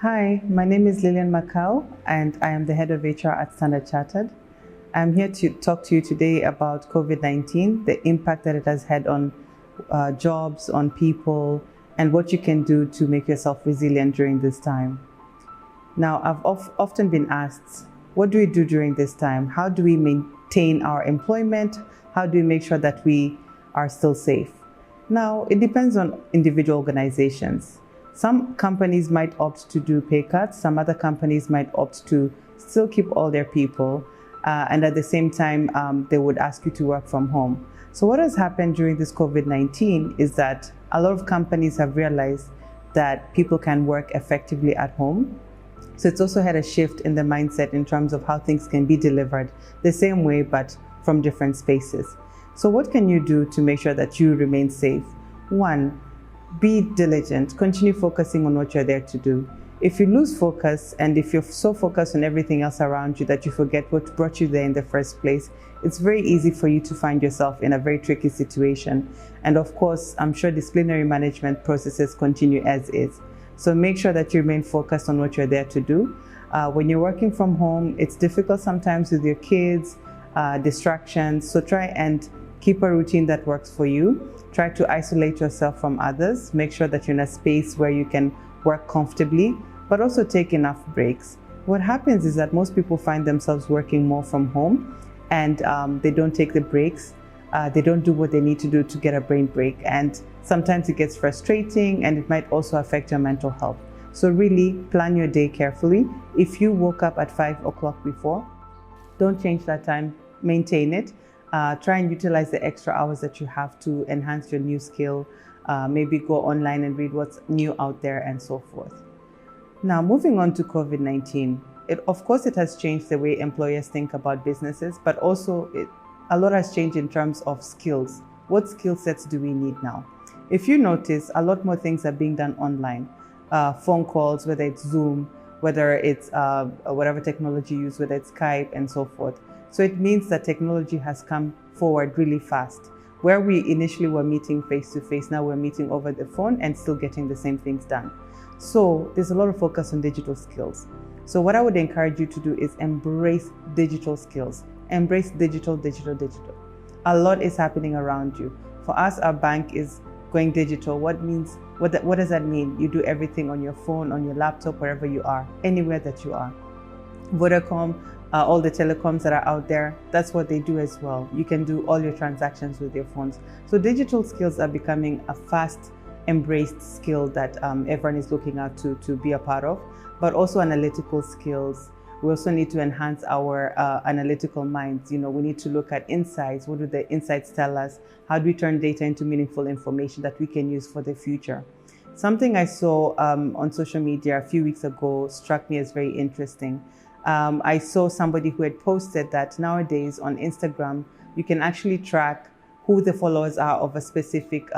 Hi, my name is Lilian Makau, and I am the head of HR at Standard Chartered. I'm here to talk to you today about COVID-19, the impact that it has had on jobs, on people, and what you can do to make yourself resilient during this time. Now, I've often been asked, what do we do during this time? How do we maintain our employment? How do we make sure that we are still safe? Now, it depends on individual organizations. Some companies might opt to do pay cuts. Some other companies might opt to still keep all their people. And at the same time, they would ask you to work from home. So what has happened during this COVID-19 is that a lot of companies have realized that people can work effectively at home. So it's also had a shift in the mindset in terms of how things can be delivered the same way, but from different spaces. So what can you do to make sure that you remain safe? One, be diligent, continue focusing on what you're there to do. If you lose focus and if you're so focused on everything else around you that you forget what brought you there in the first place, it's very easy for you to find yourself in a very tricky situation. And of course, I'm sure disciplinary management processes continue as is. So make sure that you remain focused on what you're there to do. When you're working from home, it's difficult sometimes with your kids, distractions. So try and keep a routine that works for you. Try to isolate yourself from others. Make sure that you're in a space where you can work comfortably, but also take enough breaks. What happens is that most people find themselves working more from home and they don't take the breaks. They don't do what they need to do to get a brain break. And sometimes it gets frustrating and it might also affect your mental health. So really plan your day carefully. If you woke up at 5 o'clock before, don't change that time, maintain it. Try and utilize the extra hours that you have to enhance your new skill. Maybe go online and read what's new out there and so forth. Now, moving on to COVID-19, of course, it has changed the way employers think about businesses, but also a lot has changed in terms of skills. What skill sets do we need now? If you notice, a lot more things are being done online. Phone calls, whether it's Zoom, whether it's whatever technology you use, whether it's Skype and so forth. So it means that technology has come forward really fast. Where we initially were meeting face to face, now we're meeting over the phone and still getting the same things done. So there's a lot of focus on digital skills. So what I would encourage you to do is embrace digital skills. Embrace digital. A lot is happening around you. For us, our bank is going digital. What does that mean? You do everything on your phone, on your laptop, wherever you are, anywhere that you are. Vodacom, all the telecoms that are out there, that's what they do as well. You can do all your transactions with your phones. So digital skills are becoming a fast embraced skill that everyone is looking out to be a part of, but also analytical skills. We also need to enhance our analytical minds. We need to look at insights. What do the insights tell us? How do we turn data into meaningful information that we can use for the future? Something I saw on social media a few weeks ago struck me as very interesting. I saw somebody who had posted that nowadays on Instagram, you can actually track who the followers are of a specific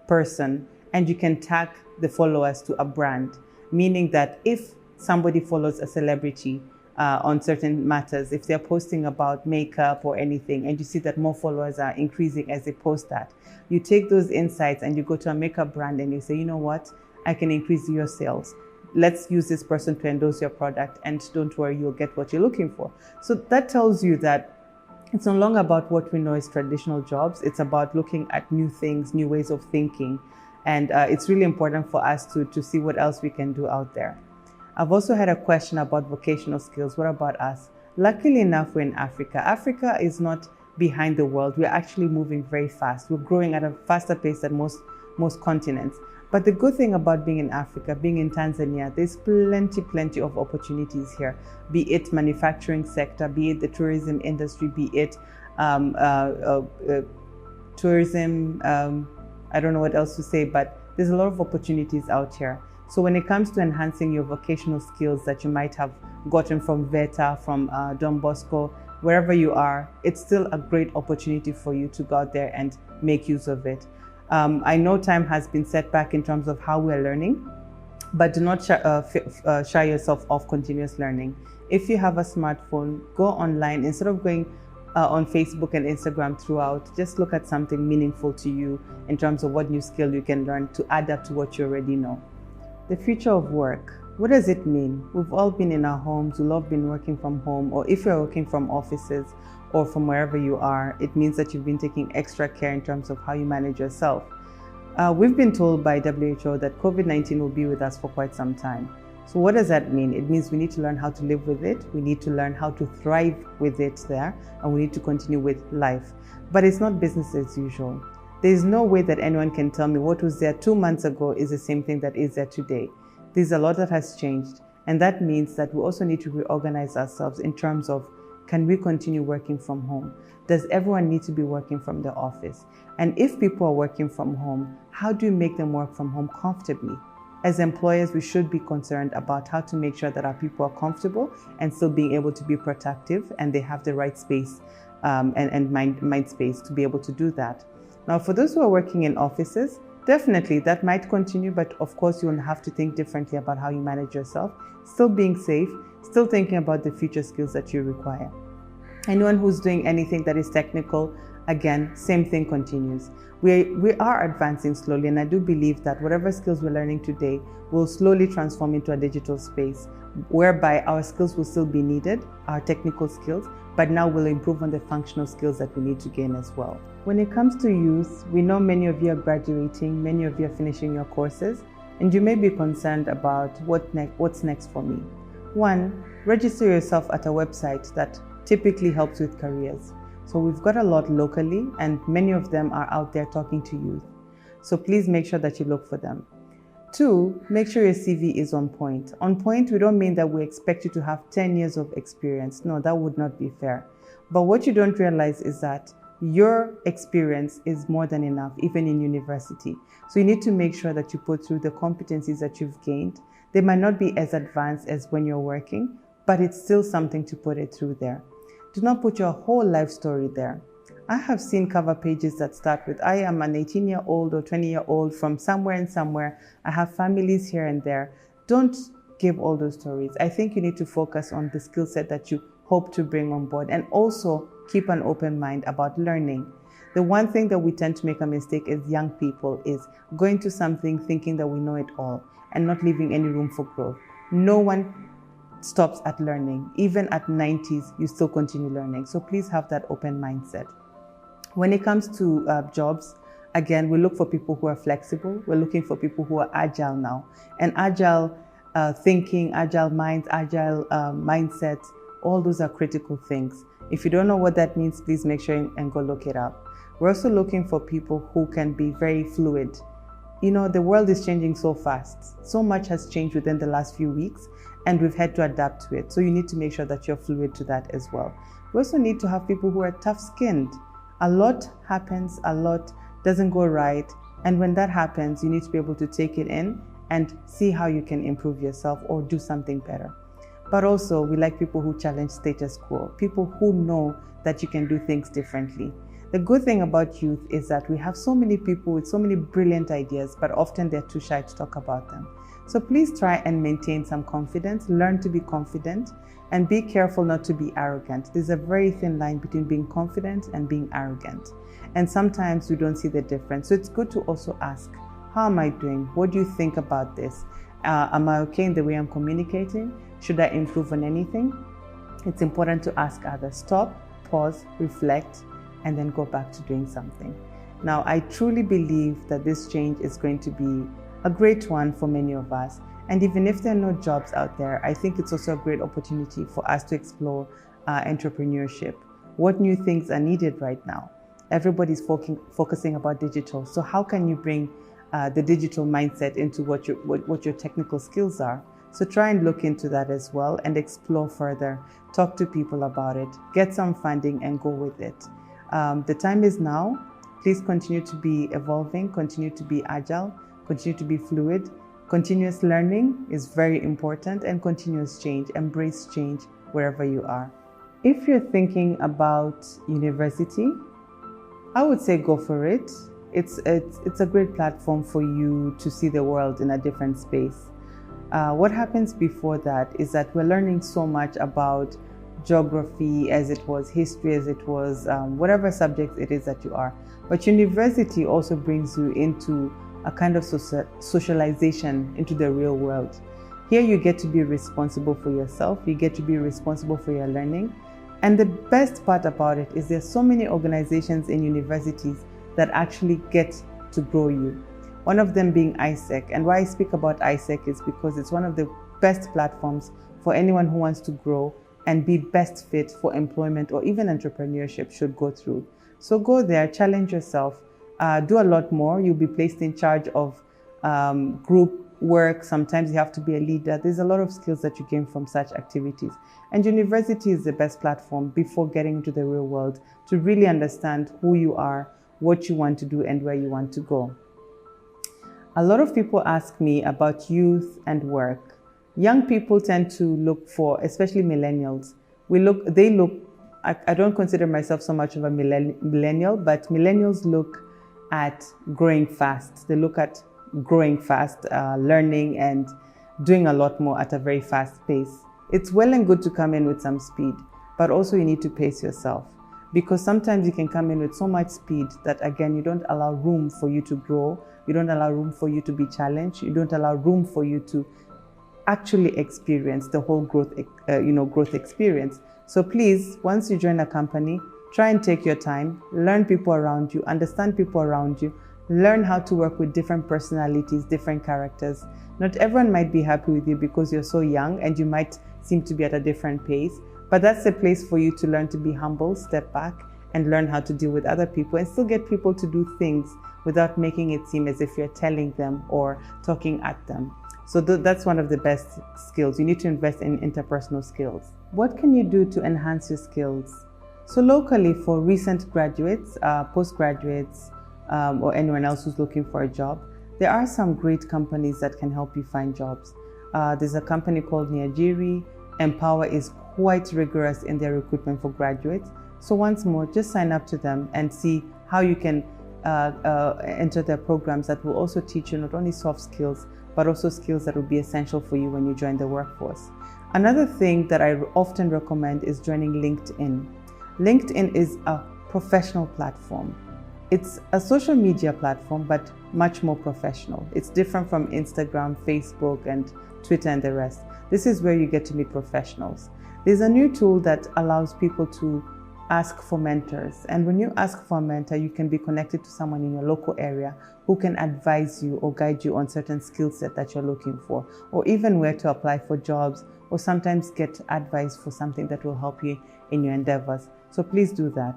person, and you can tag the followers to a brand, meaning that if somebody follows a celebrity on certain matters, if they're posting about makeup or anything, and you see that more followers are increasing as they post that, you take those insights and you go to a makeup brand and you say, you know what, I can increase your sales. Let's use this person to endorse your product, and don't worry, you'll get what you're looking for. So that tells you that it's no longer about what we know as traditional jobs. It's about looking at new things, new ways of thinking. And it's really important for us to see what else we can do out there. I've also had a question about vocational skills. What about us? Luckily enough, we're in Africa. Africa is not behind the world. We're actually moving very fast. We're growing at a faster pace than most continents. But the good thing about being in Africa, being in Tanzania, there's plenty of opportunities here, be it manufacturing sector, be it the tourism industry, be it tourism, I don't know what else to say, but there's a lot of opportunities out here. So when it comes to enhancing your vocational skills that you might have gotten from VETA, from Don Bosco, wherever you are, it's still a great opportunity for you to go out there and make use of it. I know time has been set back in terms of how we're learning, but do not shy yourself off continuous learning. If you have a smartphone, go online. Instead of going on Facebook and Instagram throughout, just look at something meaningful to you in terms of what new skill you can learn to add up to what you already know. The future of work. What does it mean? We've all been in our homes, we've all been working from home, or if you're working from offices or from wherever you are, it means that you've been taking extra care in terms of how you manage yourself. We've been told by WHO that COVID-19 will be with us for quite some time. So what does that mean? It means we need to learn how to live with it, we need to learn how to thrive with it there, and we need to continue with life. But it's not business as usual. There's no way that anyone can tell me what was there 2 months ago is the same thing that is there today. There's a lot that has changed, and that means that we also need to reorganize ourselves in terms of, can we continue working from home? Does everyone need to be working from the office? And if people are working from home, how do you make them work from home comfortably? As employers, we should be concerned about how to make sure that our people are comfortable and still being able to be productive, and they have the right space and mind space to be able to do that. Now, for those who are working in offices, definitely that might continue, but of course you'll have to think differently about how you manage yourself, still being safe, still thinking about the future skills that you require. Anyone who's doing anything that is technical, again, same thing continues. We are advancing slowly, and I do believe that whatever skills we're learning today will slowly transform into a digital space, whereby our skills will still be needed, our technical skills, but now we'll improve on the functional skills that we need to gain as well. When it comes to youth, we know many of you are graduating, many of you are finishing your courses, and you may be concerned about what's next for me. One, register yourself at a website that typically helps with careers. So we've got a lot locally, and many of them are out there talking to youth. So please make sure that you look for them. Two, make sure your CV is on point. On point, we don't mean that we expect you to have 10 years of experience. No, that would not be fair. But what you don't realize is that your experience is more than enough, even in university. So you need to make sure that you put through the competencies that you've gained. They might not be as advanced as when you're working, but it's still something to put it through there. Do not put your whole life story there. I have seen cover pages that start with, I am an 18-year-old or 20-year-old from somewhere and somewhere. I have families here and there. Don't give all those stories. I think you need to focus on the skill set that you hope to bring on board, and also keep an open mind about learning. The one thing that we tend to make a mistake as young people is going to something thinking that we know it all and not leaving any room for growth. No one stops at learning. Even at 90s, you still continue learning. So please have that open mindset. When it comes to jobs, again, we look for people who are flexible. We're looking for people who are agile now. And agile thinking, agile minds, agile mindsets, all those are critical things. If you don't know what that means, please make sure and go look it up. We're also looking for people who can be very fluid. You know, the world is changing so fast. So much has changed within the last few weeks, and we've had to adapt to it. So you need to make sure that you're fluid to that as well. We also need to have people who are tough-skinned. A lot happens, a lot doesn't go right. And when that happens, you need to be able to take it in and see how you can improve yourself or do something better. But also, we like people who challenge status quo, people who know that you can do things differently. The good thing about youth is that we have so many people with so many brilliant ideas, but often they're too shy to talk about them. So please try and maintain some confidence, learn to be confident, and be careful not to be arrogant. There's a very thin line between being confident and being arrogant. And sometimes we don't see the difference. So it's good to also ask, how am I doing? What do you think about this? Am I okay in the way I'm communicating? Should I improve on anything? It's important to ask others. Stop, pause, reflect, and then go back to doing something. Now, I truly believe that this change is going to be a great one for many of us. And even if there are no jobs out there, I think it's also a great opportunity for us to explore entrepreneurship. What new things are needed right now? Everybody's focusing about digital. So how can you bring the digital mindset into what your technical skills are? So try and look into that as well and explore further. Talk to people about it. Get some funding and go with it. The time is now. Please continue to be evolving, continue to be agile, continue to be fluid. Continuous learning is very important, and continuous change. Embrace change wherever you are. If you're thinking about university, I would say go for it. It's a great platform for you to see the world in a different space. What happens before that is that we're learning so much about geography as it was, history as it was, whatever subject it is that you are. But university also brings you into a kind of socialization into the real world. Here you get to be responsible for yourself, you get to be responsible for your learning. And the best part about it is there's so many organizations in universities that actually get to grow you. One of them being ISEC. And why I speak about ISEC is because it's one of the best platforms for anyone who wants to grow and be best fit for employment or even entrepreneurship should go through. So go there, challenge yourself, do a lot more. You'll be placed in charge of group work. Sometimes you have to be a leader. There's a lot of skills that you gain from such activities. And university is the best platform before getting into the real world to really understand who you are, what you want to do, and where you want to go. A lot of people ask me about youth and work. Young people tend to look for, especially millennials, I don't consider myself so much of a millennial, but millennials look at growing fast. They look at growing fast, learning and doing a lot more at a very fast pace. It's well and good to come in with some speed, but also you need to pace yourself, because sometimes you can come in with so much speed that, again, you don't allow room for you to grow. You don't allow room for you to be challenged. You don't allow room for you to actually experience the whole growth experience. So please, once you join a company, try and take your time, learn people around you, understand people around you, learn how to work with different personalities, different characters. Not everyone might be happy with you because you're so young and you might seem to be at a different pace, but that's a place for you to learn to be humble, step back, and learn how to deal with other people and still get people to do things without making it seem as if you're telling them or talking at them. So that's one of the best skills. You need to invest in interpersonal skills. What can you do to enhance your skills? So locally, for recent graduates, postgraduates, or anyone else who's looking for a job, there are some great companies that can help you find jobs. There's a company called Niajiri. Empower is quite rigorous in their recruitment for graduates. So once more, just sign up to them and see how you can enter their programs that will also teach you not only soft skills, but also skills that will be essential for you when you join the workforce. Another thing that I often recommend is joining LinkedIn. LinkedIn is a professional platform. It's a social media platform, but much more professional. It's different from Instagram, Facebook, and Twitter and the rest. This is where you get to meet professionals. There's a new tool that allows people to ask for mentors. And when you ask for a mentor, you can be connected to someone in your local area who can advise you or guide you on certain skill set that you're looking for, or even where to apply for jobs, or sometimes get advice for something that will help you in your endeavors. So please do that.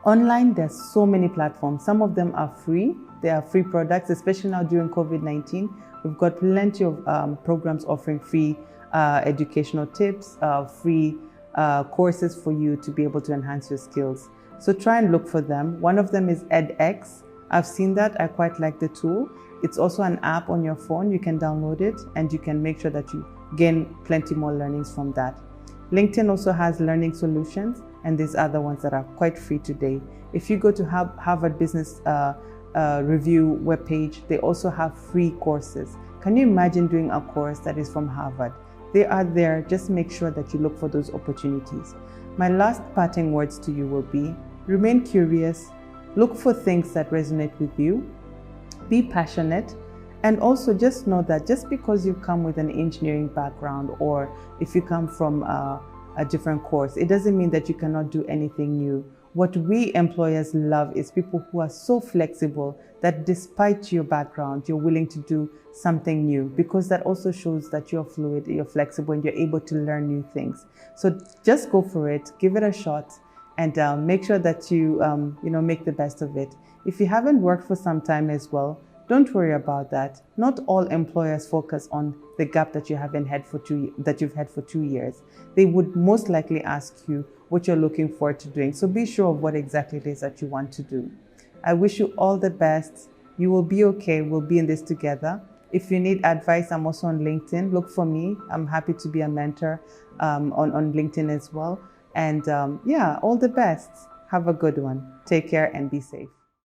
Online, there's so many platforms. Some of them are free. They are free products, especially now during COVID-19. We've got plenty of programs offering free educational tips, free courses for you to be able to enhance your skills. So try and look for them. One of them is edX. I've seen that. I quite like the tool. It's also an app on your phone. You can download it and you can make sure that you gain plenty more learnings from that. LinkedIn also has learning solutions, and there's other ones that are quite free today. If you go to Harvard Business Review webpage, they also have free courses. Can you imagine doing a course that is from Harvard? They are there. Just make sure that you look for those opportunities. My last parting words to you will be, remain curious, look for things that resonate with you, be passionate, and also just know that just because you come with an engineering background or if you come from a different course, it doesn't mean that you cannot do anything new. What we employers love is people who are so flexible that despite your background, you're willing to do something new, because that also shows that you're fluid, you're flexible, and you're able to learn new things. So just go for it, give it a shot, and make sure that you make the best of it. If you haven't worked for some time as well, don't worry about that. Not all employers focus on the gap that you've had for 2 years. They would most likely ask you what you're looking forward to doing. So be sure of what exactly it is that you want to do. I wish you all the best. You will be okay. We'll be in this together. If you need advice, I'm also on LinkedIn. Look for me. I'm happy to be a mentor on LinkedIn as well. And all the best. Have a good one. Take care and be safe.